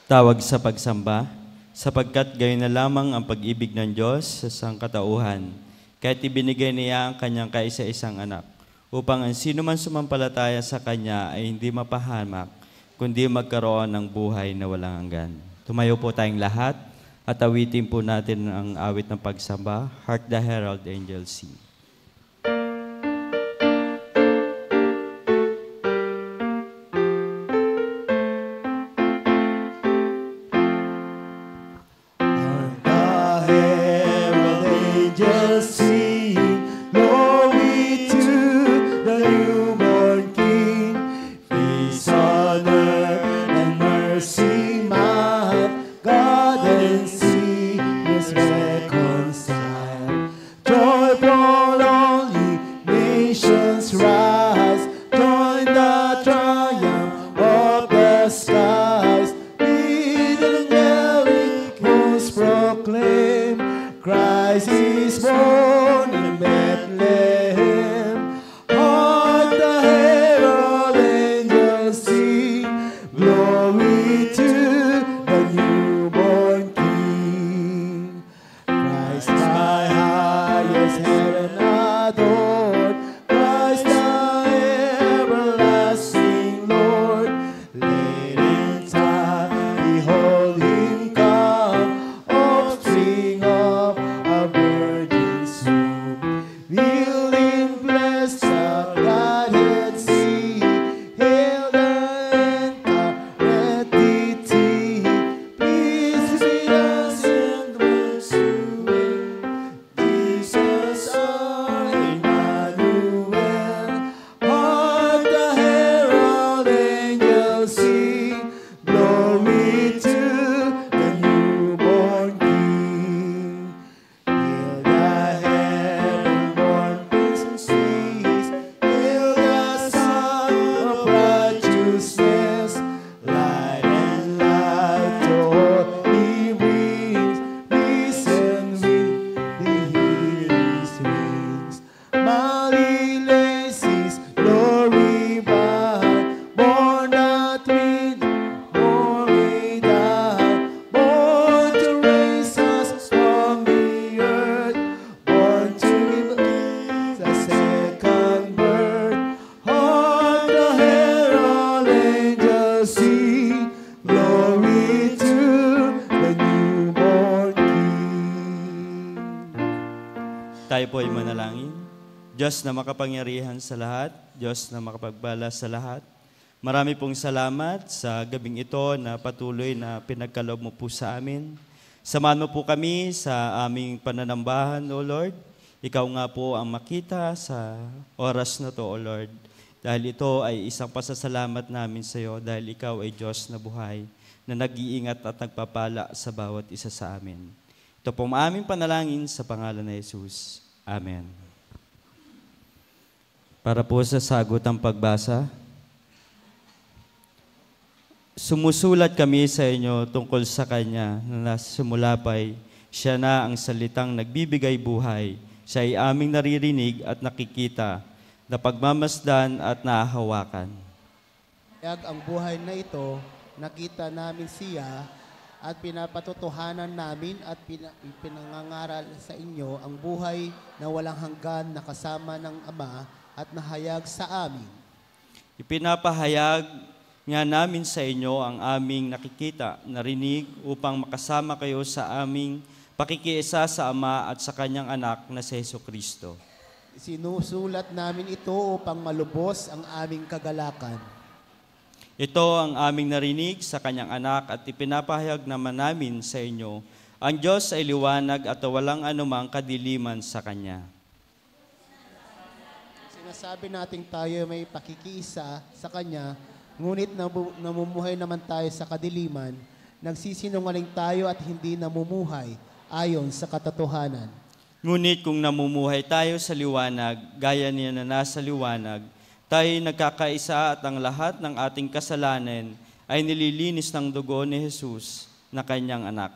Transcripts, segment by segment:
Tawag sa pagsamba, sapagkat gayon na lamang ang pag-ibig ng Diyos sa sangkatauhan, kahit ibinigay niya ang kanyang kaisa-isang anak, upang ang sino man sumampalataya sa kanya ay hindi mapahamak, kundi magkaroon ng buhay na walang hanggan. Tumayo po tayong lahat at awitin po natin ang awit ng pagsamba, Hark the Herald Angels Sing. Tayo po ay manalangin. Diyos na makapangyarihan sa lahat, Diyos na makapagbala sa lahat, marami pong salamat sa gabing ito na patuloy na pinagkaloob mo po sa amin. Samahan mo po kami sa aming pananambahan, O Lord. Ikaw nga po ang makita sa oras na to, O Lord. Dahil ito ay isang pasasalamat namin sa iyo dahil ikaw ay Diyos na buhay na nag-iingat at nagpapala sa bawat isa sa amin. Ito po ang aming panalangin sa pangalan ni Jesus. Amen. Para po sa sagutang pagbasa, sumusulat kami sa inyo tungkol sa Kanya na simula pa'y siya na ang salitang nagbibigay buhay. Siya ay aming naririnig at nakikita, napagmamasdan at nahahawakan. Kaya ang buhay na ito, nakita namin siya at pinapatotohanan namin at pinangangaral sa inyo ang buhay na walang hanggan na kasama ng Ama at nahayag sa amin. Ipinapahayag nga namin sa inyo ang aming nakikita, narinig upang makasama kayo sa aming pakikiisa sa Ama at sa Kanyang anak na si Jesucristo. Sinusulat namin ito upang malubos ang aming kagalakan. Ito ang aming narinig sa Kanyang anak at ipinapahayag naman namin sa inyo. Ang Diyos ay liwanag at walang anumang kadiliman sa Kanya. Sinasabi natin tayo may pakikiisa sa Kanya, ngunit namumuhay naman tayo sa kadiliman, nagsisinungaling tayo at hindi namumuhay ayon sa katotohanan. Ngunit kung namumuhay tayo sa liwanag, gaya niya na nasa liwanag, tayo nagkakaisa at ang lahat ng ating kasalanan ay nililinis ng dugo ni Jesus na Kanyang anak.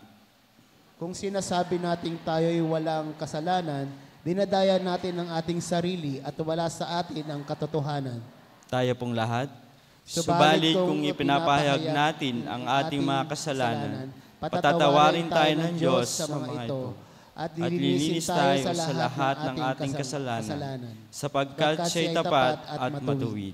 Kung sinasabi natin tayo ay walang kasalanan, dinadaya natin ang ating sarili at wala sa atin ang katotohanan. Tayo pong lahat. Subalit kung ipinapahayag natin ang ating mga kasalanan, patatawarin tayo ng Diyos sa mga ito. At lilinisin tayo sa lahat ng ating kasalanan, sapagkat siya'y tapat at matuwid.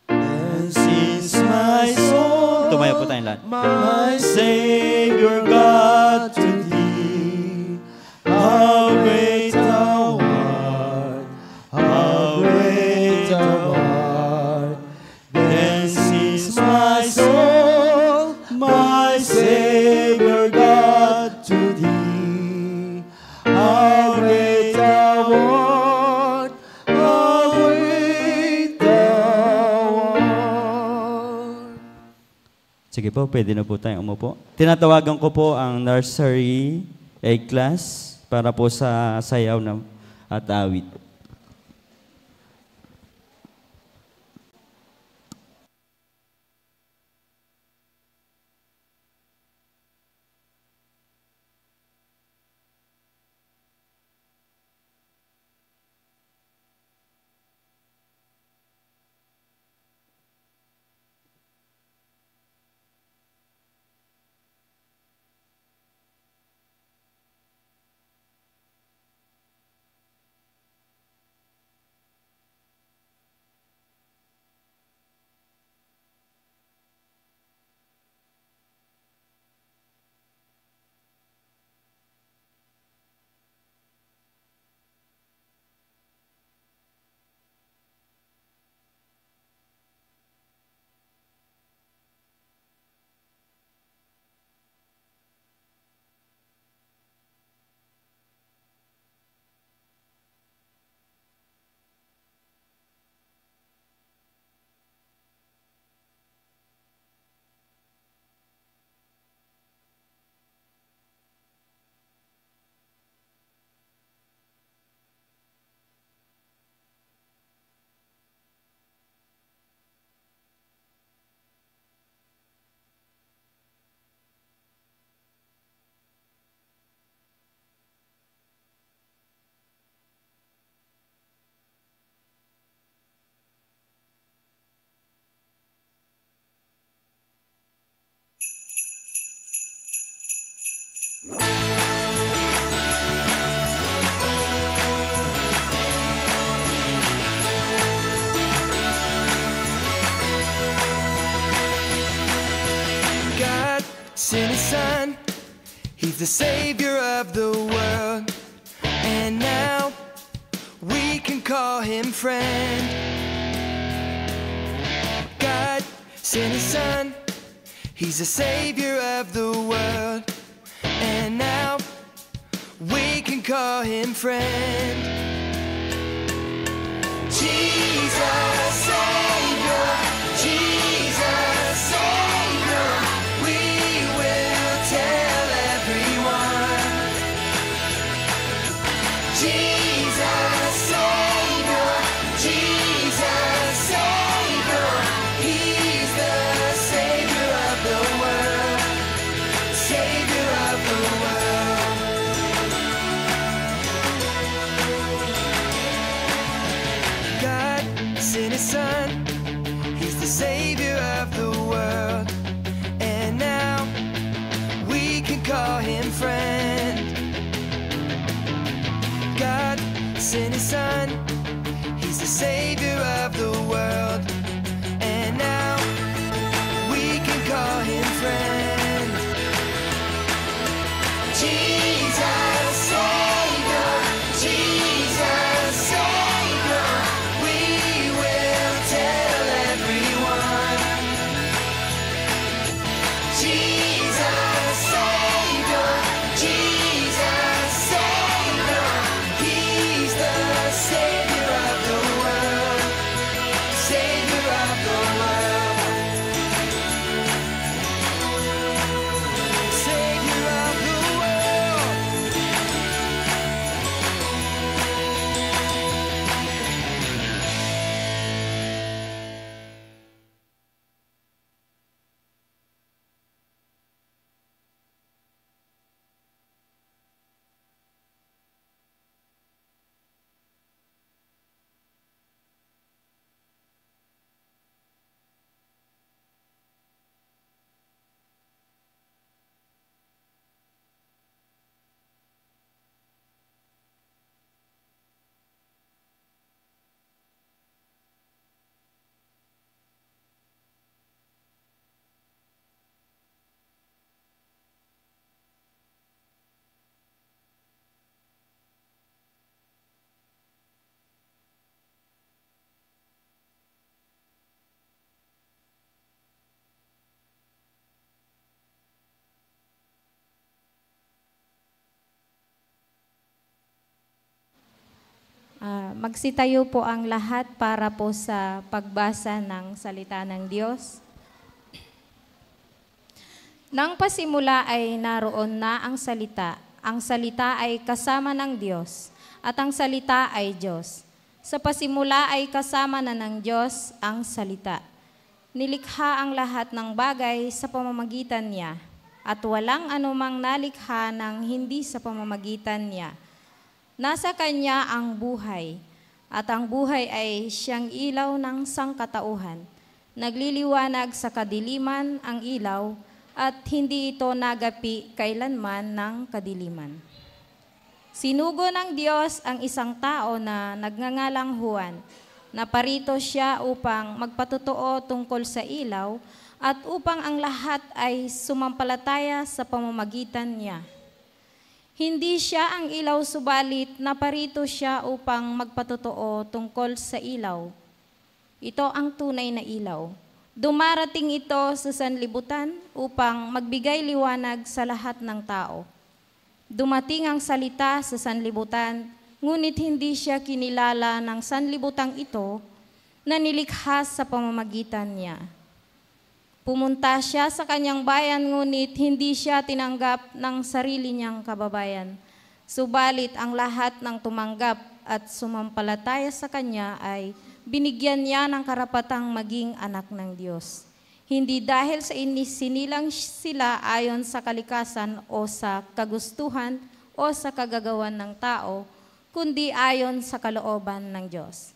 And since my soul, tumayo po tayong lahat. My Savior God to Thee, how great Thou art, how great Thou art. Then since my soul, my Savior God to Thee, how great Thou art, how great Thou art. Sige po, pwede na po tayong umupo. Tinatawagan ko po ang nursery A class para po sa sayaw at awit. Sent His Son, He's the Savior of the world, and now we can call Him friend. God sent His Son, He's the Savior of the world, and now we can call Him friend. Jesus, Savior, Jesus, Savior, we will tell everyone. Jesus, Savior, Jesus, Savior, He's the Savior of the world, Savior of the world. God sent His Son, He's the Savior of the world, and now we can call Him friend. God sent His Son, He's the Savior of the world, and now we can call Him friend. Jesus, Savior, Jesus, Savior, we will tell everyone. Jesus, Savior, Jesus, Savior, He's the Savior of the world, Savior Magsitayo po ang lahat para po sa pagbasa ng salita ng Diyos. Nang pasimula ay naroon na ang salita. Ang salita ay kasama ng Diyos, at ang salita ay Diyos. Sa pasimula ay kasama na ng Diyos ang salita. Nilikha ang lahat ng bagay sa pamamagitan niya, at walang anumang nalikha ng hindi sa pamamagitan niya. Nasa Kanya ang buhay, at ang buhay ay siyang ilaw ng sangkatauhan. Nagliliwanag sa kadiliman ang ilaw, at hindi ito nagapi kailanman ng kadiliman. Sinugo ng Diyos ang isang tao na nagngangalang Juan, na parito siya upang magpatotoo tungkol sa ilaw at upang ang lahat ay sumampalataya sa pamamagitan niya. Hindi siya ang ilaw, subalit naparito siya upang magpatotoo tungkol sa ilaw. Ito ang tunay na ilaw. Dumarating ito sa sanlibutan upang magbigay liwanag sa lahat ng tao. Dumating ang salita sa sanlibutan, ngunit hindi siya kinilala ng sanlibutang ito na nilikha sa pamamagitan niya. Pumunta siya sa kanyang bayan, ngunit hindi siya tinanggap ng sarili niyang kababayan. Subalit ang lahat ng tumanggap at sumampalataya sa kanya ay binigyan niya ng karapatang maging anak ng Diyos. Hindi dahil sa sinilang sila ayon sa kalikasan o sa kagustuhan o sa kagagawan ng tao, kundi ayon sa kalooban ng Diyos.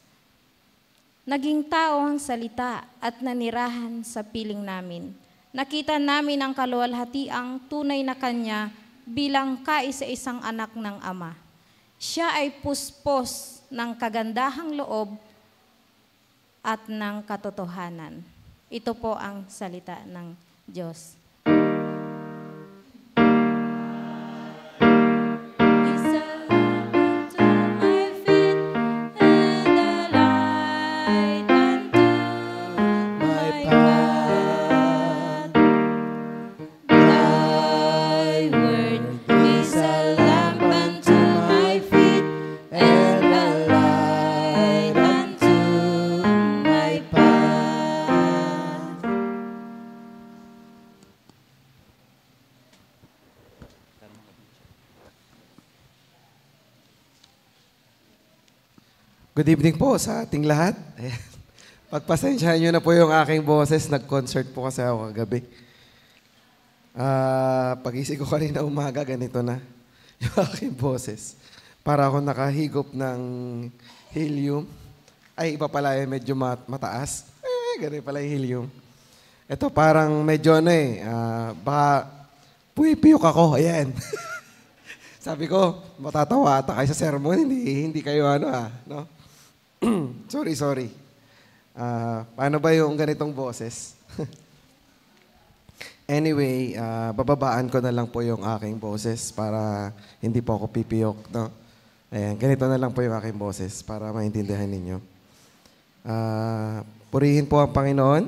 Naging tao ang salita at nanirahan sa piling namin. Nakita namin ang kaluwalhatiang tunay na Kanya bilang kaisa-isang anak ng Ama. Siya ay puspos ng kagandahang loob at ng katotohanan. Ito po ang salita ng Diyos. Good evening po sa ating lahat. Pagpasensyahan nyo na po yung aking boses. Nag-concert po kasi ako kagabi. Pag-isip ko kanina umaga, ganito na yung aking boses. Para ako nakahigop ng helium. Ay, iba pala yung medyo mataas. Ganun pala yung helium. Ito parang medyo baka puyipiyok ako. Ayan. Sabi ko, matatawa ata kayo sa sermon. Hindi kayo no? Sorry. Paano ba yung ganitong boses? Anyway, bababaan ko na lang po yung aking boses para hindi po ako pipiyok, no? Ayan, ganito na lang po yung aking boses para maintindihan ninyo. Purihin po ang Panginoon.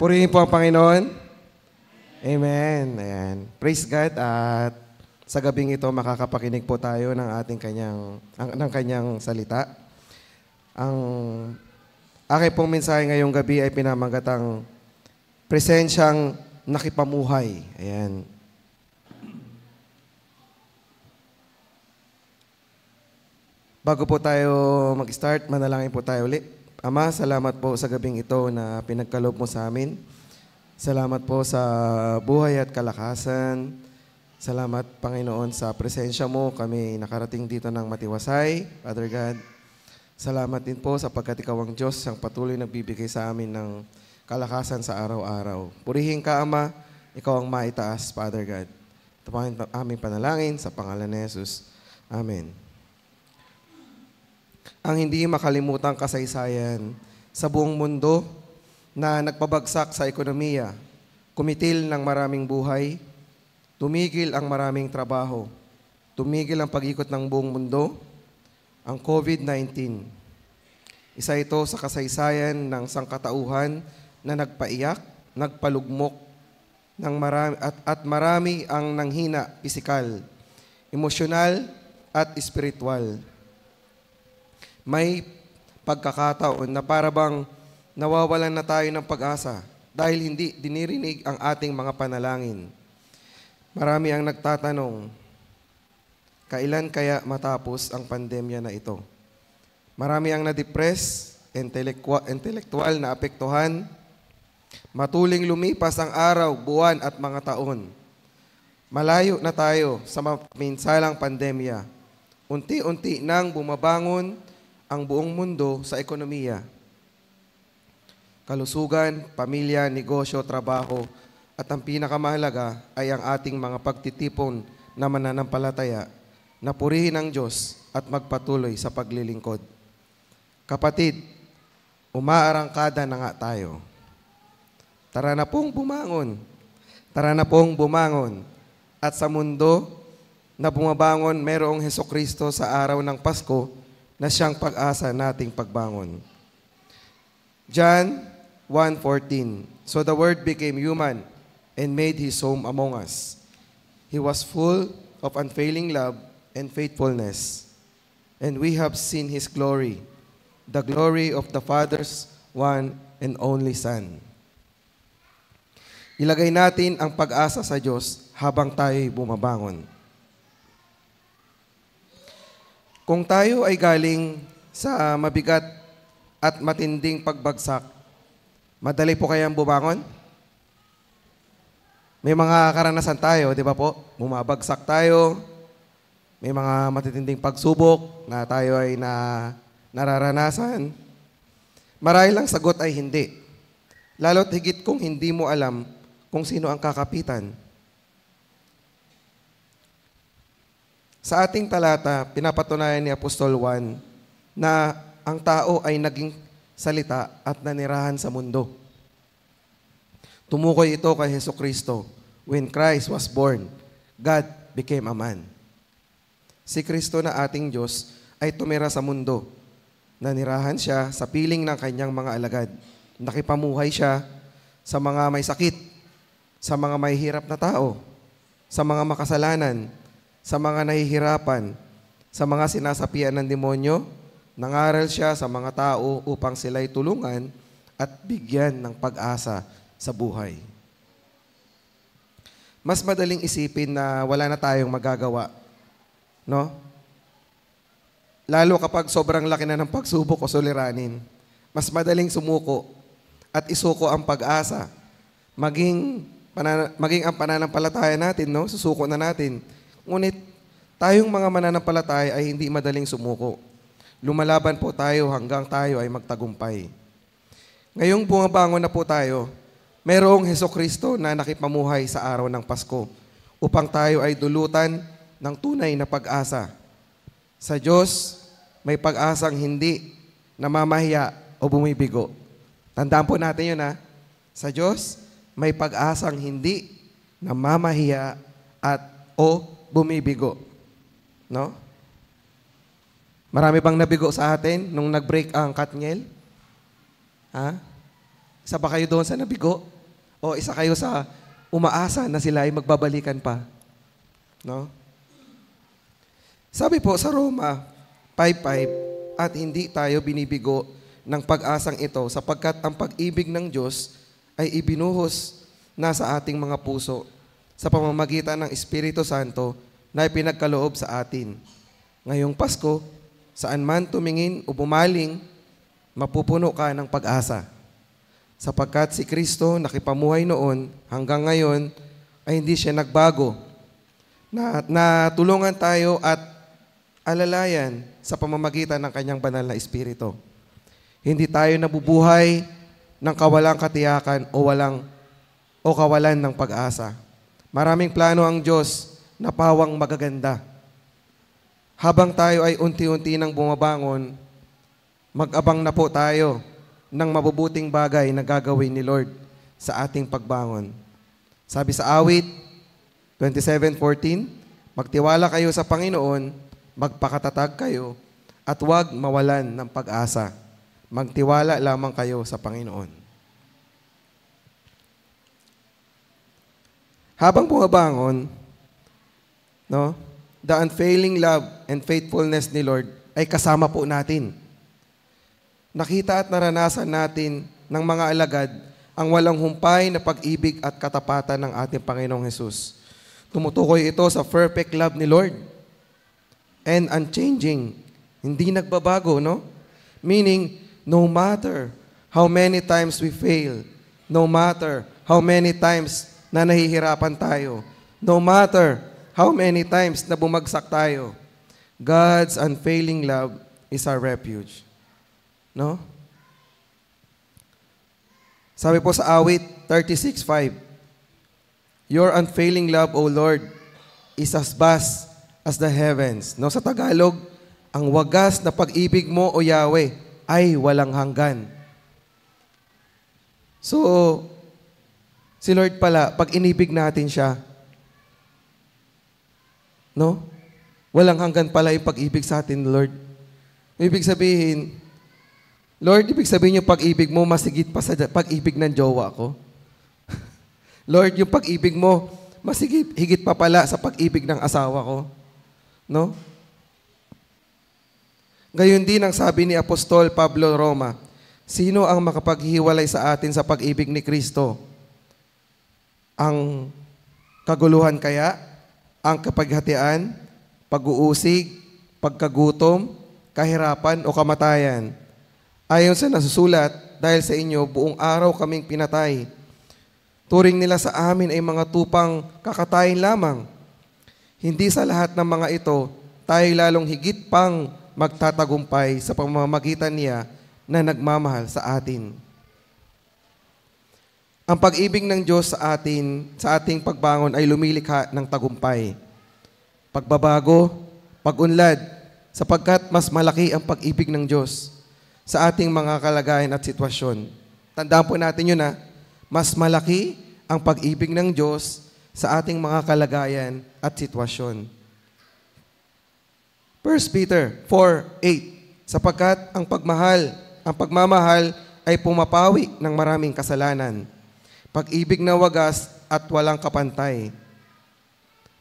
Purihin po ang Panginoon. Amen. Ayan. Praise God at sa gabing ito, makakapakinig po tayo ng kanyang salita. Ang aking pong mensahe ngayong gabi ay pinamagatang presensyang nakipamuhay. Ayan. Bago po tayo mag-start, manalangin po tayo ulit. Ama, salamat po sa gabing ito na pinagkaloob mo sa amin. Salamat po sa buhay at kalakasan. Salamat, Panginoon, sa presensya mo. Kami nakarating dito ng matiwasay, Father God. Salamat din po sapagkat ikaw ang Diyos ang patuloy na bibigay sa amin ng kalakasan sa araw-araw. Purihin ka, Ama. Ikaw ang maitaas, Father God. Ito po ang aming panalangin sa pangalan ni Jesus. Amen. Ang hindi makalimutang kasaysayan sa buong mundo na nagpabagsak sa ekonomiya, kumitil ng maraming buhay, tumigil ang maraming trabaho, tumigil ang pag-ikot ng buong mundo, ang COVID-19. Isa ito sa kasaysayan ng sangkatauhan na nagpaiyak, nagpalugmok, at marami ang nanghina pisikal, emosyonal at espiritual. May pagkakataon na para bang nawawalan na tayo ng pag-asa dahil hindi dinirinig ang ating mga panalangin. Marami ang nagtatanong, kailan kaya matapos ang pandemya na ito? Marami ang na-depress, intelektual na apektuhan, matuling lumipas ang araw, buwan at mga taon. Malayo na tayo sa minsalang pandemya. Unti-unti nang bumabangon ang buong mundo sa ekonomiya. Kalusugan, pamilya, negosyo, trabaho, at ang pinakamahalaga ay ang ating mga pagtitipon na mananampalataya na purihin ang Diyos at magpatuloy sa paglilingkod. Kapatid, umaarangkada na nga tayo. Tara na pong bumangon. Tara na pong bumangon. At sa mundo na bumabangon, mayroong Hesukristo sa araw ng Pasko na siyang pag-asa nating pagbangon. John 1:14. So the Word became human and made His home among us. He was full of unfailing love and faithfulness, and we have seen His glory, the glory of the Father's one and only Son. Ilagay natin ang pag-asa sa Diyos habang tayo'y bumabangon. Kung tayo ay galing sa mabigat at matinding pagbagsak, madali po kayang bumangon? May mga karanasan tayo, di ba po? Bumabagsak tayo, may mga matitinding pagsubok na tayo ay nararanasan. Marahil ang sagot ay hindi. Lalo't higit kung hindi mo alam kung sino ang kakapitan. Sa ating talata, pinapatunayan ni Apostol Juan na ang tao ay naging salita at nanirahan sa mundo. Tumukoy ito kay Hesukristo. When Christ was born, God became a man. Si Kristo na ating Diyos ay tumira sa mundo. Nanirahan siya sa piling ng kanyang mga alagad. Nakipamuhay siya sa mga may sakit, sa mga may hirap na tao, sa mga makasalanan, sa mga nahihirapan, sa mga sinasapian ng demonyo. Nangaral siya sa mga tao upang sila'y tulungan at bigyan ng pag-asa sa buhay. Mas madaling isipin na wala na tayong magagawa, no? Lalo kapag sobrang laki na ng pagsubok o suliranin, mas madaling sumuko at isuko ang pag-asa. Maging ang pananampalataya natin, no? Susuko na natin. Ngunit tayong mga mananampalataya ay hindi madaling sumuko. Lumalaban po tayo hanggang tayo ay magtagumpay. Ngayong bumabangon na po tayo, mayroong Hesukristo na nakipamuhay sa araw ng Pasko upang tayo ay dulutan ng tunay na pag-asa. Sa Diyos, may pag-asang hindi namamahiya o bumibigo. Tandaan po natin yun, ha? Sa Diyos, may pag-asang hindi namamahiya at o bumibigo. No? Marami bang nabigo sa atin nung nag-break ang Katniel? Ha? Isa ba kayo doon sa nabigo? O isa kayo sa umaasa na sila ay magbabalikan pa? No? Sabi po sa Roma 5:5, at hindi tayo binibigo ng pag-asang ito sapagkat ang pag-ibig ng Diyos ay ibinuhos na sa ating mga puso sa pamamagitan ng Espiritu Santo na ipinagkaloob sa atin. Ngayong Pasko, saan man tumingin o bumaling, mapupuno ka ng pag-asa. Sapagkat si Kristo nakipamuhay noon hanggang ngayon ay hindi siya nagbago. Natulungan tayo at alalayan sa pamamagitan ng kanyang banal na Espiritu. Hindi tayo nabubuhay ng kawalang katiyakan o kawalan ng pag-asa. Maraming plano ang Diyos na pawang magaganda. Habang tayo ay unti-unti nang bumabangon, mag-abang na po tayo ng mabubuting bagay na gagawin ni Lord sa ating pagbangon. Sabi sa awit 27:14, magtiwala kayo sa Panginoon, magpakatatag kayo, at huwag mawalan ng pag-asa. Magtiwala lamang kayo sa Panginoon. Habang bumabangon, no, the unfailing love and faithfulness ni Lord ay kasama po natin. Nakita at naranasan natin ng mga alagad ang walang humpay na pag-ibig at katapatan ng ating Panginoong Hesus. Tumutukoy ito sa perfect love ni Lord and unchanging. Hindi nagbabago, no? Meaning, no matter how many times we fail, no matter how many times na nahihirapan tayo, no matter how many times na bumagsak tayo, God's unfailing love is our refuge. No? Sabi po sa awit 36:5, Your unfailing love, O Lord, is as vast as the heavens. No, sa Tagalog, ang wagas na pag-ibig mo, O Yahweh, ay walang hanggan. So, si Lord pala, pag inibig natin siya, no? Walang hanggan pala yung pag-ibig sa atin, Lord. Ibig sabihin, Lord, ibig sabihin yung pag-ibig mo masigit pa sa pag-ibig ng jowa ko. Lord, yung pag-ibig mo higit pa pala sa pag-ibig ng asawa ko. No? Gayon din ang sabi ni Apostol Pablo Roma, sino ang makapaghiwalay sa atin sa pag-ibig ni Kristo? Ang kaguluhan kaya? Ang kapaghatian? Pag-uusig? Pagkagutom? Kahirapan o kamatayan? Ayon sa nasusulat, dahil sa inyo, buong araw kaming pinatay. Turing nila sa amin ay mga tupang kakatayin lamang. Hindi sa lahat ng mga ito, tayo lalong higit pang magtatagumpay sa pamamagitan niya na nagmamahal sa atin. Ang pag-ibig ng Diyos sa atin, sa ating pagbangon ay lumilikha ng tagumpay. Pagbabago, pag-unlad, sapagkat mas malaki ang pag-ibig ng Diyos sa ating mga kalagayan at sitwasyon. Tandaan po natin yun, mas malaki ang pag-ibig ng Diyos sa ating mga kalagayan at sitwasyon. 1 Peter 4:8, sapagkat ang pagmamahal ay pumapawi ng maraming kasalanan. Pag-ibig na wagas at walang kapantay.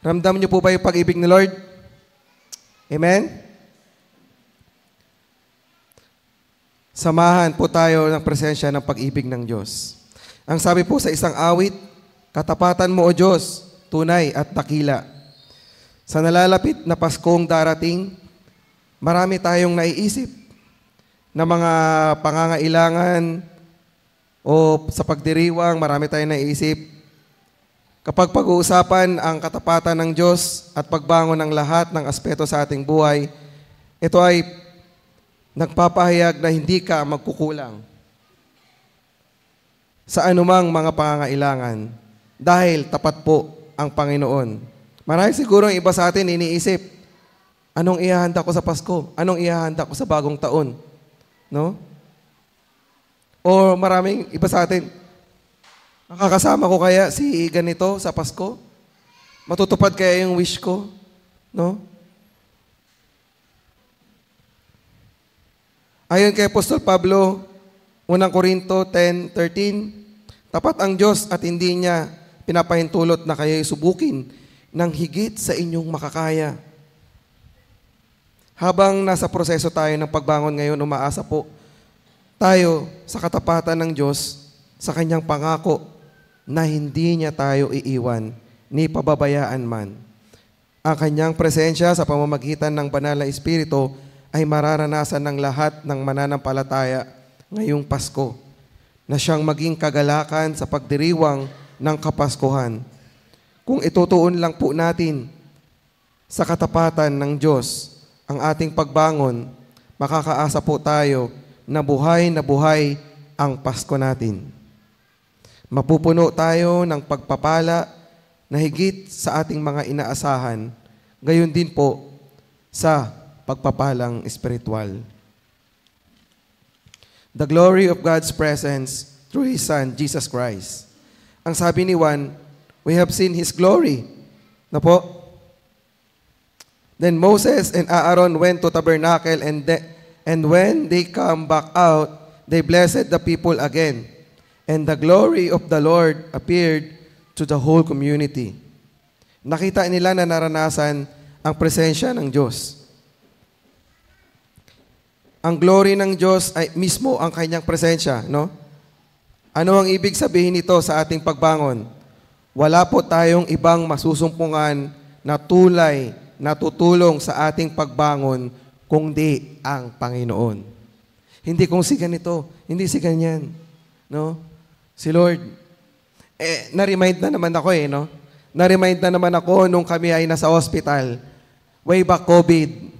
Ramdam niyo po ba yung pag-ibig ni Lord? Amen? Samahan po tayo ng presensya ng pag-ibig ng Diyos. Ang sabi po sa isang awit, katapatan mo o Diyos, tunay at dakila. Sa nalalapit na Paskong darating, marami tayong naiisip na mga pangangailangan o sa pagdiriwang, marami tayong naiisip. Kapag pag-uusapan ang katapatan ng Diyos at pagbangon ng lahat ng aspeto sa ating buhay, ito ay nagpapahayag na hindi ka magkukulang sa anumang mga pangangailangan dahil tapat po ang Panginoon. Marahil siguro ang iba sa atin iniisip, anong ihahanda ko sa Pasko? Anong ihahanda ko sa bagong taon? No? O maraming iba sa atin, makakasama ko kaya si ganito sa Pasko? Matutupad kaya yung wish ko? No? Ayon kay Apostol Pablo, 1 Corinto 10:13, tapat ang Diyos at hindi niya pinapahintulot na kayo'y subukin ng higit sa inyong makakaya. Habang nasa proseso tayo ng pagbangon ngayon, umaasa po tayo sa katapatan ng Diyos sa kanyang pangako na hindi niya tayo iiwan ni pababayaan man. Ang kanyang presensya sa pamamagitan ng banal na Espiritu ay mararanasan ng lahat ng mananampalataya ngayong Pasko na siyang maging kagalakan sa pagdiriwang ng Kapaskuhan. Kung itutuon lang po natin sa katapatan ng Diyos ang ating pagbangon, makakaasa po tayo na buhay ang Pasko natin. Mapupuno tayo ng pagpapala na higit sa ating mga inaasahan, gayon din po sa pagpapalang espiritual. The glory of God's presence through His Son, Jesus Christ. Ang sabi ni Juan, we have seen His glory. Na po? Then Moses and Aaron went to tabernacle and when they come back out, they blessed the people again. And the glory of the Lord appeared to the whole community. Nakita nila na naranasan ang presensya ng Diyos. Ang glory ng Diyos ay mismo ang kanyang presensya, no? Ano ang ibig sabihin nito sa ating pagbangon? Wala po tayong ibang masusumpungan na tulay na tutulong sa ating pagbangon kundi ang Panginoon. Hindi kung si ganito, hindi si ganyan, no? Si Lord. Na-remind na naman ako no? Na-remind na naman ako nung kami ay nasa hospital. Way back COVID.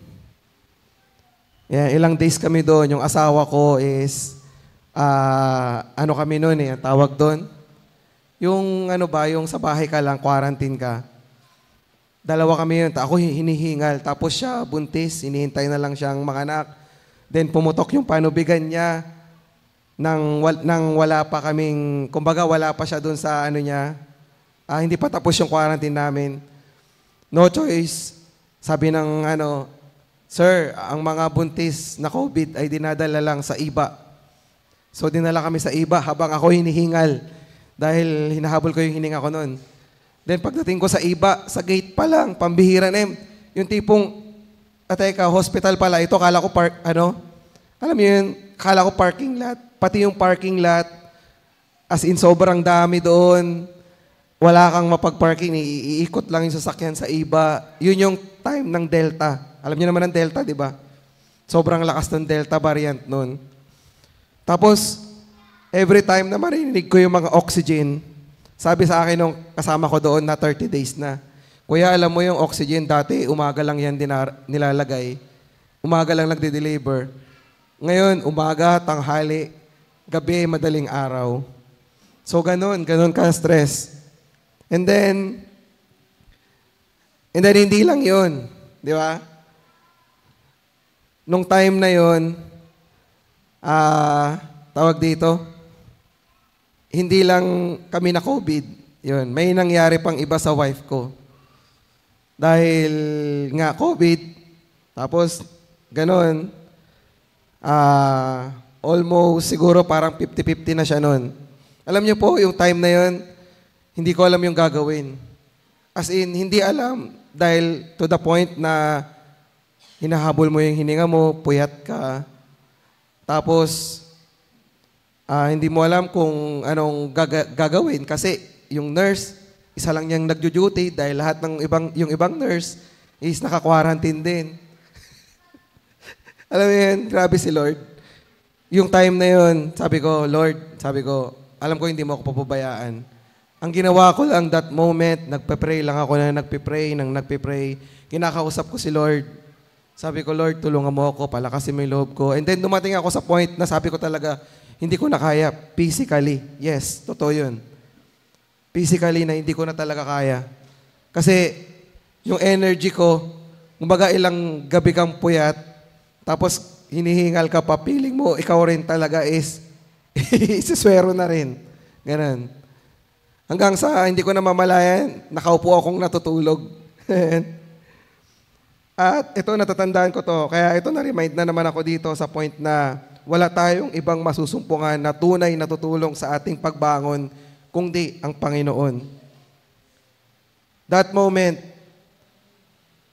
Ilang days kami doon. Yung asawa ko is, ano kami noon ang tawag doon? Yung yung sa bahay ka lang, quarantine ka. Dalawa kami yun. Ako hinihingal. Tapos siya buntis, hinihintay na lang siyang manganak. Then pumutok yung panubigan niya nang wala pa kaming, kumbaga wala pa siya doon sa niya. Hindi pa tapos yung quarantine namin. No choice. Sabi ng Sir, ang mga buntis na COVID ay dinadala lang sa iba. So dinala kami sa iba habang ako hinihingal dahil hinahabol ko yung hininga ko noon. Then pagdating ko sa iba, sa gate pa lang, pambihira na yung tipong, hospital pala, ito kala ko alam mo yun, kala ko parking lot, pati yung parking lot, as in sobrang dami doon, wala kang mapag-parking, iikot lang yung sasakyan sa iba. Yun yung time ng Delta. Alam niyo naman ang Delta, di ba? Sobrang lakas ng Delta variant noon. Tapos, every time na marinig ko yung mga oxygen, sabi sa akin nung kasama ko doon na 30 days na, Kuya, alam mo yung oxygen dati, umaga lang yan nilalagay. Umaga lang nagde-deliver. Ngayon, umaga, tanghali, gabi, madaling araw. So, ganun ka-stress. And then, hindi lang yun. Di ba? Nung time na yun, tawag dito, hindi lang kami na COVID. Yun, may nangyari pang iba sa wife ko. Dahil nga COVID, tapos ganun, almost siguro parang 50-50 na siya nun. Alam niyo po, yung time na yun, hindi ko alam yung gagawin. As in, hindi alam. Dahil to the point na hinahabol mo yung hininga mo, puyat ka. Tapos, hindi mo alam kung anong gagawin kasi yung nurse, isa lang niyang nagjo-duty dahil lahat ng yung ibang nurse is naka-quarantine din. Alam mo yun, grabe si Lord. Yung time na yun, sabi ko, alam ko hindi mo ako papabayaan. Ang ginawa ko lang that moment, nagpe-pray lang ako na nagpe-pray. Kinakausap ko si Lord. Sabi ko, Lord, tulungan mo ako, palakasin mo yung loob ko. And then dumating ako sa point na sabi ko talaga, hindi ko na kaya. Physically. Yes, totoo yun. Physically na hindi ko na talaga kaya. Kasi yung energy ko, kumbaga ilang gabi kang puyat, tapos hinihingal ka pa, feeling mo, ikaw rin talaga is, isiswero na rin. Ganon. Hanggang sa hindi ko na mamalayan, nakaupo akong natutulog. At ito, natatandaan ko to. Kaya ito, na-remind na naman ako dito sa point na wala tayong ibang masusumpungan na tunay na tutulong sa ating pagbangon kundi ang Panginoon. That moment,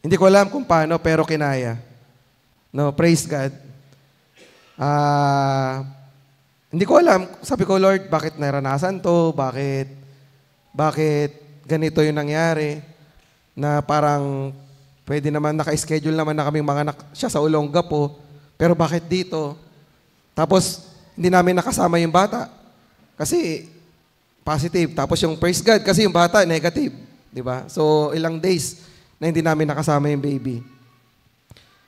hindi ko alam kung paano, pero kinaya. No, praise God. Hindi ko alam. Sabi ko, Lord, bakit naranasan to? Bakit ganito yung nangyari? Na parang pwede naman, naka-schedule naman na kaming mga siya sa Olongapo, pero bakit dito? Tapos, hindi namin nakasama yung bata. Kasi, positive. Tapos yung praise God, kasi yung bata, negative. Diba? So, ilang days na hindi namin nakasama yung baby.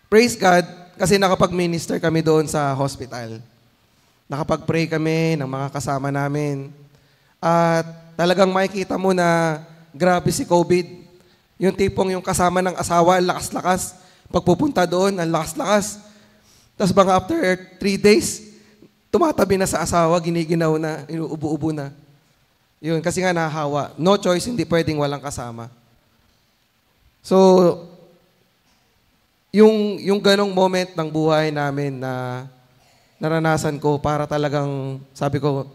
Praise God, kasi nakapag-minister kami doon sa hospital. Nakapag-pray kami ng mga kasama namin. At talagang makikita mo na grabe si COVID. Yung tipong yung kasama ng asawa, ang lakas-lakas. Pagpupunta doon, ang lakas-lakas. Tapos mga after 3 days, tumatabi na sa asawa, giniginaw na, inuubo-ubo na. Yun, kasi nga nahahawa. No choice, hindi pwedeng walang kasama. So, yung ganong moment ng buhay namin na naranasan ko para talagang, sabi ko,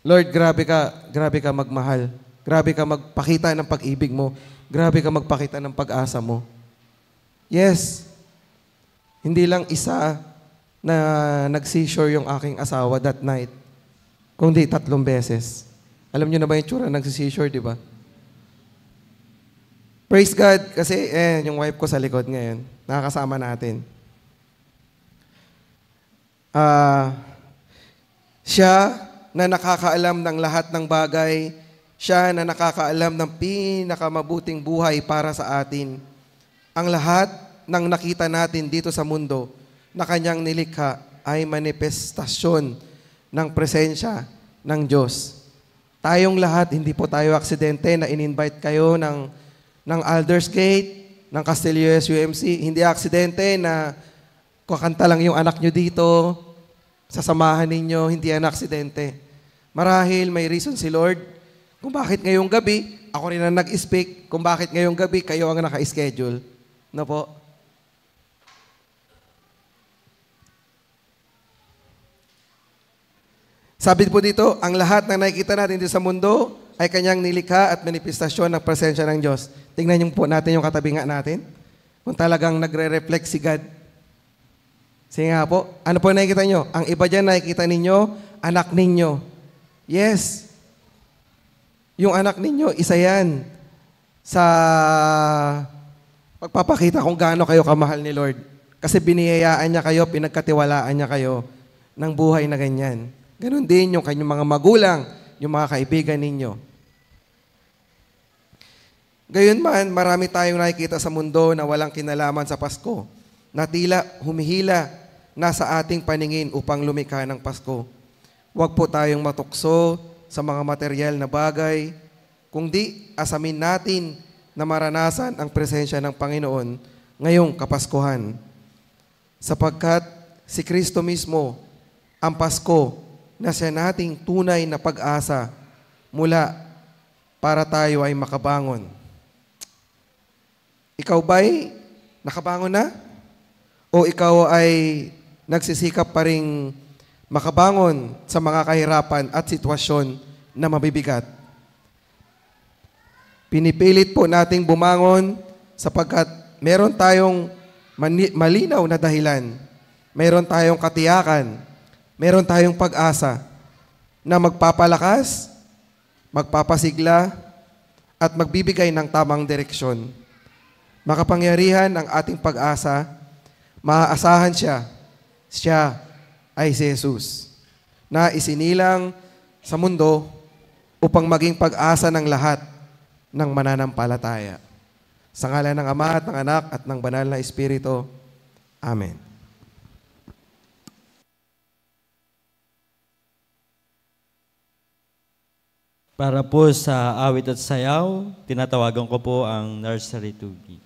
Lord, grabe ka magmahal. Grabe ka magpakita ng pag-ibig mo. Grabe ka magpakita ng pag-asa mo. Yes, hindi lang isa na nag-seizure yung aking asawa that night, kundi 3 beses. Alam niyo na ba yung tsura ng nag-seizure, di ba? Praise God, kasi yung wife ko sa likod ngayon, nakakasama natin. Siya na nakakaalam ng lahat ng bagay, siya na nakakaalam ng pinakamabuting buhay para sa atin. Ang lahat ng nakita natin dito sa mundo na kanyang nilikha ay manifestasyon ng presensya ng Diyos. Tayong lahat, hindi po tayo aksidente na in-invite kayo ng Aldersgate, ng Castillo SUMC. Hindi aksidente na kakanta lang yung anak nyo dito, sasamahan ninyo, hindi yan aksidente. Marahil may reason si Lord kung bakit ngayong gabi, ako rin ang nag-speak, kung bakit ngayong gabi, kayo ang naka-schedule. No po? Sabi po dito, ang lahat ng nakikita natin dito sa mundo ay kanyang nilikha at manifestasyon ng presensya ng Diyos. Tingnan niyo po natin yung katabi nga natin. Kung talagang nagre-reflect si God. Sige nga po, ano po nakikita niyo? Ang iba dyan nakikita ninyo, anak ninyo. Yes. Yung anak ninyo, isa yan sa pagpapakita kung gaano kayo kamahal ni Lord. Kasi biniyayaan niya kayo, pinagkatiwalaan niya kayo ng buhay na ganyan. Ganon din yung kanyang mga magulang, yung mga kaibigan ninyo. Gayunman, marami tayong nakikita sa mundo na walang kinalaman sa Pasko, na tila humihila na sa ating paningin upang lumikha ng Pasko. Huwag po tayong matukso sa mga material na bagay, kundi asamin natin na maranasan ang presensya ng Panginoon ngayong Kapaskuhan. Sapagkat si Kristo mismo, ang Pasko, na siya nating tunay na pag-asa mula para tayo ay makabangon. Ikaw ba'y nakabangon na? O ikaw ay nagsisikap pa ring makabangon sa mga kahirapan at sitwasyon na mabibigat? Pinipilit po nating bumangon sapagkat meron tayong malinaw na dahilan. Meron tayong katiyakan. Meron tayong pag-asa na magpapalakas, magpapasigla, at magbibigay ng tamang direksyon. Makapangyarihan ang ating pag-asa, maaasahan siya. Siya ay si Jesus, na isinilang sa mundo upang maging pag-asa ng lahat ng mananampalataya. Sa ngalan ng Ama at ng Anak at ng Banal na Espiritu. Amen. Para po sa awit at sayaw, tinatawagan ko po ang nursery tugi.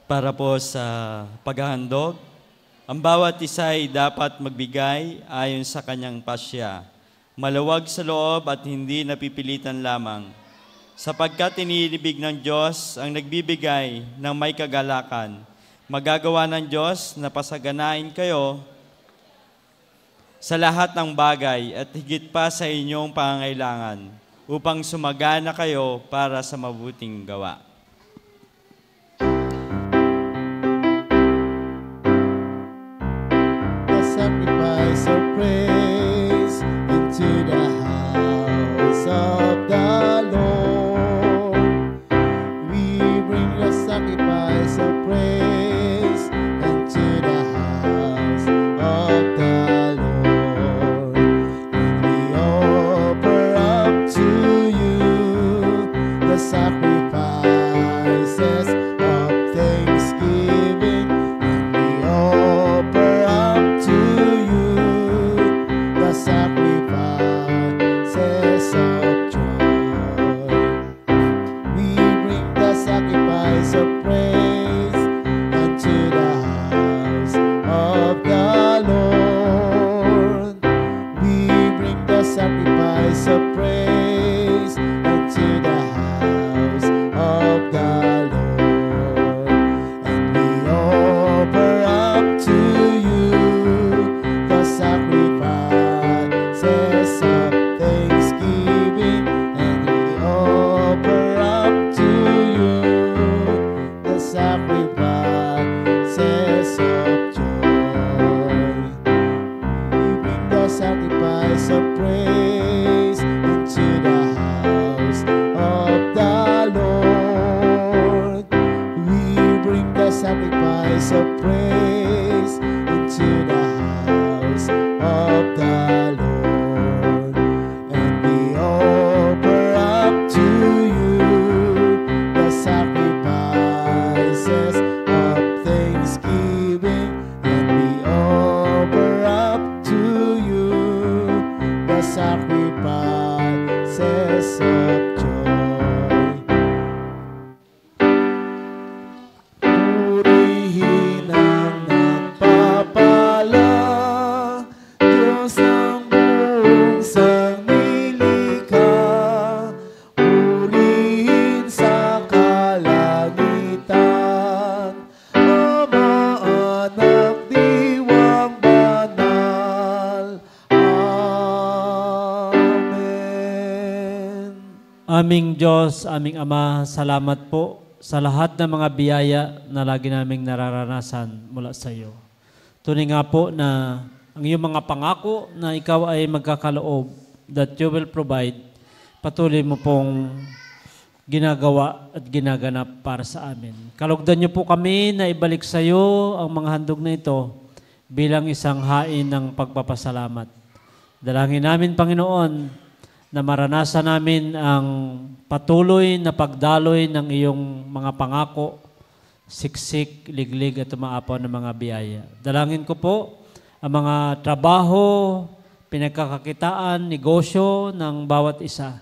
para po sa paghahandog. Ang bawat isa ay dapat magbigay ayon sa kanyang pasya, maluwag sa loob at hindi napipilitan lamang, sapagkat inilibig ng Diyos ang nagbibigay ng may kagalakan. Magagawa ng Diyos na pasaganain kayo sa lahat ng bagay at higit pa sa inyong pangangailangan, upang sumagana kayo para sa mabuting gawa. The sacrifice of praise into the house of the Lord. We bring the sacrifice of praise into the house of the Lord. And we offer up to you the sacrifices of thanksgiving. And we offer up to you the sacrifices of joy. We bring the sacrifice of praise unto the house of the Lord. We bring the sacrifice of praise unto the house of the Lord. And we offer up to you the sacrifices of thanksgiving. And we offer up to you the sacrifices of joy. We bring the sacrifice of praise into the house of the Lord. We bring the sacrifice of praise into the house of the Lord. And we offer up to you the sacrifices of thanksgiving. And we offer up to you the sacrifices of joy. Purihin ang nagpapala, Diyos ng buong sanglilikha. Purihin sa kalangitan, Ama, Anak, Diwang Banal. Amen. Aming Diyos, aming Ama, salamat po sa lahat ng mga biyaya na lagi naming nararanasan mula sa iyo. Tunay nga po na ang iyong mga pangako na ikaw ay magkakaloob, that you will provide, patuloy mo pong ginagawa at ginaganap para sa amin. Kalugdan niyo po kami na ibalik sa iyo ang mga handog na ito bilang isang hain ng pagpapasalamat. Dalangin namin, Panginoon, na maranasan namin ang patuloy na pagdaloy ng iyong mga pangako, siksik, liglig at umaapaw ng mga biyaya. Dalangin ko po ang mga trabaho, pinagkakakitaan, negosyo ng bawat isa.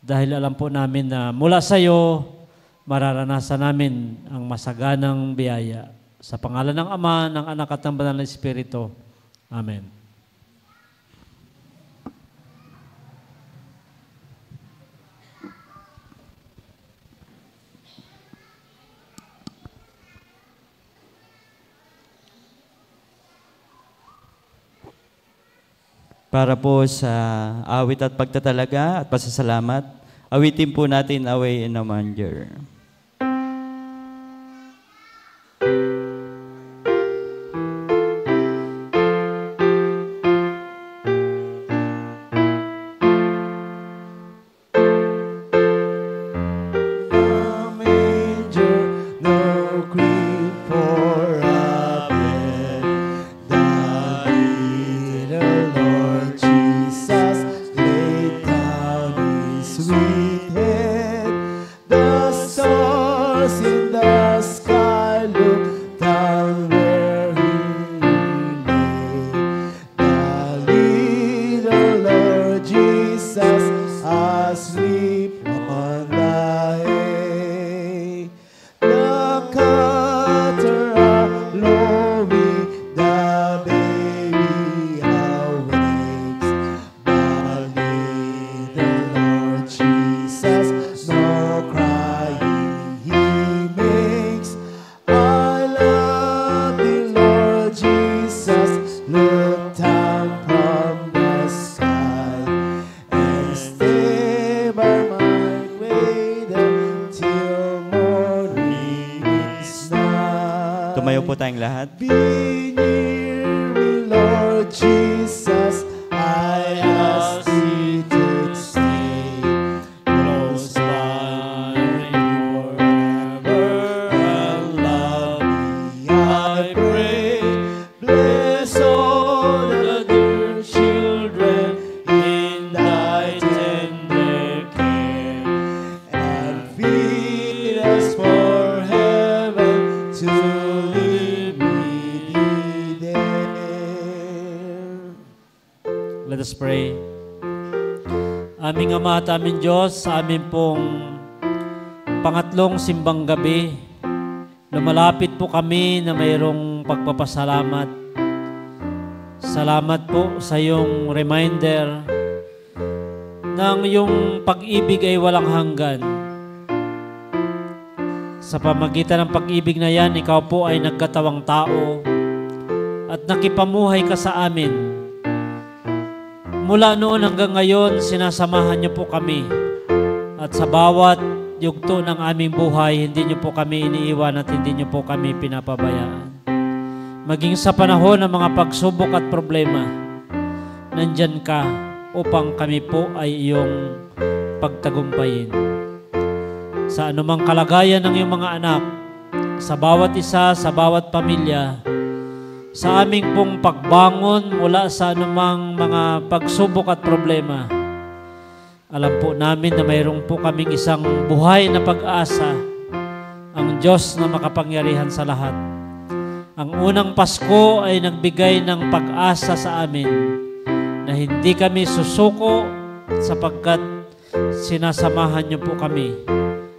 Dahil alam po namin na mula sa iyo, mararanasan namin ang masaganang biyaya. Sa pangalan ng Ama, ng Anak at ng Banal na Espiritu. Amen. Para po sa awit at pagtatalaga at pasasalamat, awitin po natin Away in a Manger. asleep on the hay. The Aming Ama at aming Diyos, sa amin pong pangatlong simbang gabi, lumalapit po kami na mayroong pagpapasalamat. Salamat po sa iyong reminder ng iyong pag-ibig ay walang hanggan. Sa pamagitan ng pag-ibig na yan, ikaw po ay nagkatawang tao at nakipamuhay ka sa amin. Mula noon hanggang ngayon, sinasamahan niyo po kami. At sa bawat yugto ng aming buhay, hindi niyo po kami iniiwan at hindi niyo po kami pinapabayaan. Maging sa panahon ng mga pagsubok at problema, nandyan ka upang kami po ay iyong pagtagumpayin. Sa anumang kalagayan ng iyong mga anak, sa bawat isa, sa bawat pamilya, sa aming pong pagbangon mula sa anumang mga pagsubok at problema, alam po namin na mayroong po kaming isang buhay na pag-asa, ang Diyos na makapangyarihan sa lahat. Ang unang Pasko ay nagbigay ng pag-asa sa amin na hindi kami susuko sapagkat sinasamahan niyo po kami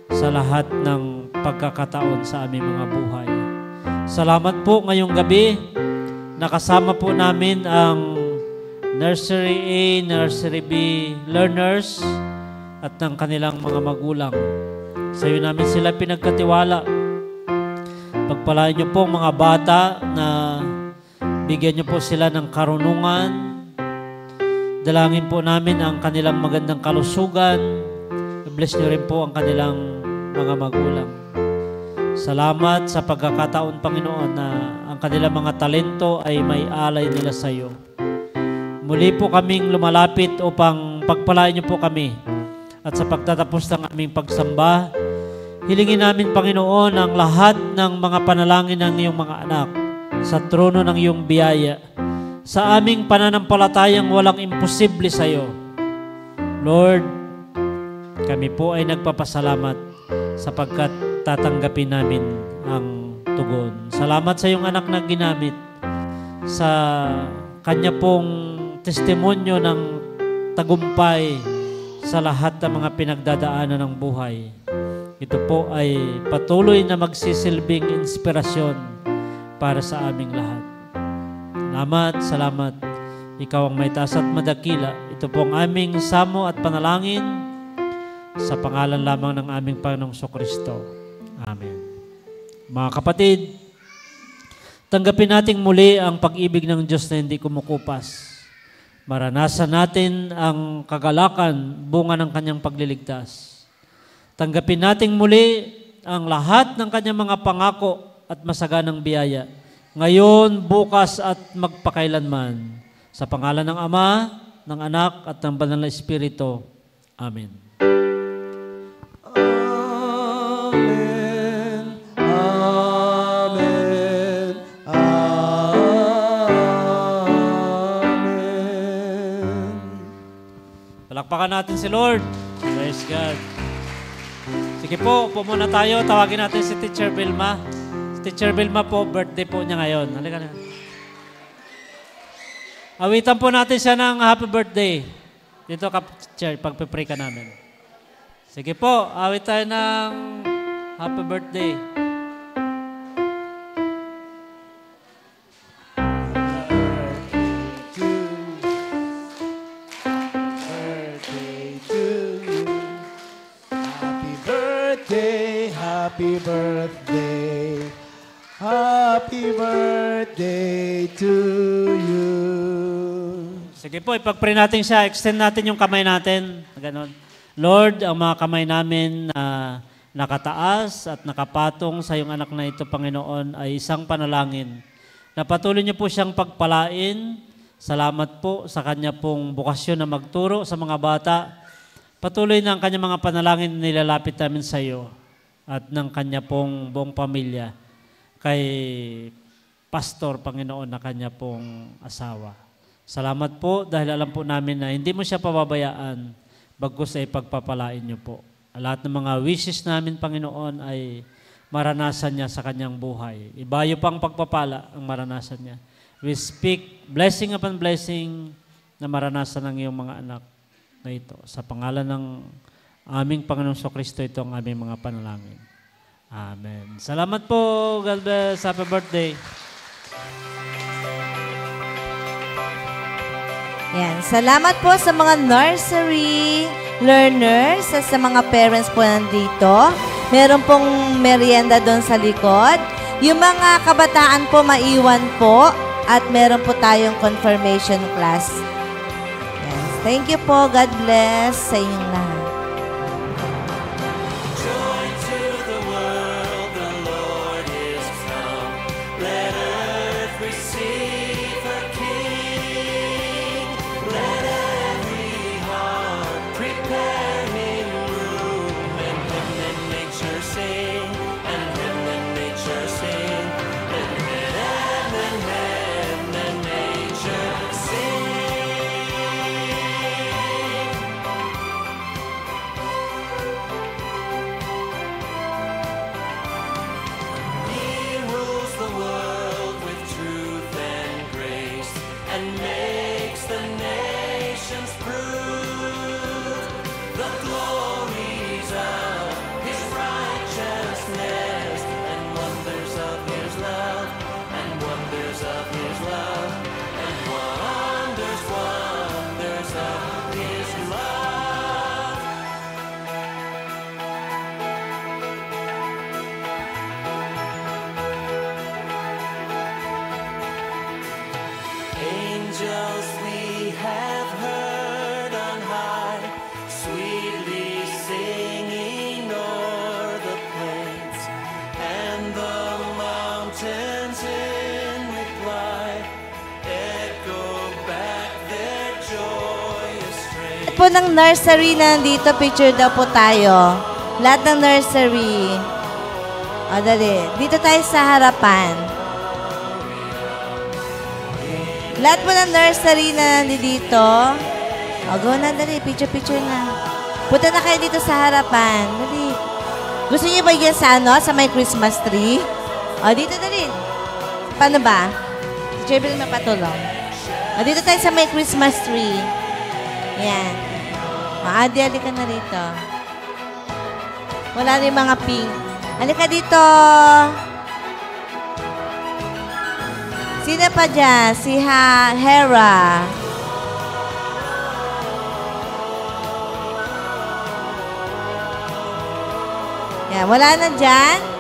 sa lahat ng pagkakataon sa aming mga buhay. Salamat po ngayong gabi. Nakasama po namin ang Nursery A, Nursery B learners at ng kanilang mga magulang. Sa iyo namin sila pinagkatiwala. Pagpalain niyo po mga bata na bigyan niyo po sila ng karunungan. Dalangin po namin ang kanilang magandang kalusugan. Bless niyo rin po ang kanilang mga magulang. Salamat sa pagkakataon, Panginoon, na ang kanilang mga talento ay may alay nila sa iyo. Muli po kaming lumalapit upang pagpalain niyo po kami. At sa pagtatapos ng aming pagsamba, hilingin namin, Panginoon, ang lahat ng mga panalangin ng iyong mga anak sa trono ng iyong biyaya. Sa aming pananampalatayang walang imposible sa iyo. Lord, kami po ay nagpapasalamat sapagkat tatanggapin namin ang tugon. Salamat sa iyong anak na ginamit sa kanya pong testimonyo ng tagumpay sa lahat ng mga pinagdadaanan ng buhay. Ito po ay patuloy na magsisilbing inspirasyon para sa aming lahat. Salamat. Ikaw ang may taas at madakila. Ito po ang aming samo at panalangin sa pangalan lamang ng aming Panginoong Kristo. Amen. Mga kapatid, tanggapin natin muli ang pag-ibig ng Diyos na hindi kumukupas. Maranasan natin ang kagalakan, bunga ng kanyang pagliligtas. Tanggapin natin muli ang lahat ng kanyang mga pangako at masaganang biyaya. Ngayon, bukas at magpakailanman. Sa pangalan ng Ama, ng Anak at ng Banal na Espiritu. Amen. Palakpakan natin si Lord. Praise God. Sige po, upo muna tayo. Tawagin natin si Teacher Vilma. Si Teacher Vilma po, birthday po niya ngayon. Halika na. Awitan po natin siya ng happy birthday. Dito ka, Teacher, pagpipray ka namin. Sige po, awit tayo ng happy birthday. Happy birthday, happy birthday to you. Sige po, ipag-pray natin siya. Extend natin yung kamay natin. Ganon. Lord, ang mga kamay namin na nakataas at nakapatong sa iyong anak na ito, Panginoon, ay isang panalangin. Na patuloy niyo po siyang pagpalain. Salamat po sa kanya pong bukasyon na magturo sa mga bata. Patuloy na ang kanyang mga panalangin nilalapit namin sa iyo at ng kanya pong buong pamilya kay Pastor, Panginoon, na kanya pong asawa. Salamat po dahil alam po namin na hindi mo siya pababayaan bagkus ay pagpapalain niyo po. Lahat ng mga wishes namin, Panginoon, ay maranasan niya sa kanyang buhay. Ibayo pang pagpapala ang maranasan niya. We speak blessing upon blessing na maranasan ng iyong mga anak. na ito. Sa pangalan ng aming Panginoong Kristo, ito ang aming mga panalangin. Amen. Salamat po. God bless. Happy birthday. Yan. Salamat po sa mga nursery learners at sa mga parents po nandito. Meron pong merienda doon sa likod. Yung mga kabataan po maiwan po at meron po tayong confirmation class. Yes. Thank you po. God bless sa inyong lahat. Joy to the world, the Lord is come. Let earth receive her King. Let every heart prepare him room. And heaven and nature sing, and heaven and nature sing. And heaven and nature sing. He rules the world with truth and grace, and makes the nations prove the glories of his righteousness, and wonders of his love, and wonders of his love, and wonders of his love. Angels we have heard on high, sweetly singing o'er the plains, and the mountains in reply echo back their joyous strain. Lahat po ng nursery na nandito, picture daw po tayo. Lahat ng nursery. O, dali. Dito tayo sa harapan. Lahat po ng nursery na nandito. O, go na, dali. Picture na. Punta na kayo dito sa harapan. Dali. Gusto niyo ba yan sa ano? Sa may Christmas tree? O, dito, dali. Paano ba? Si Jervil mapatulong. O, dito tayo sa may Christmas tree. Yan. Adi ka na rito. Wala rin mga pink. Halika dito. Sino pa dyan? Si Hera. Yan, wala na dyan.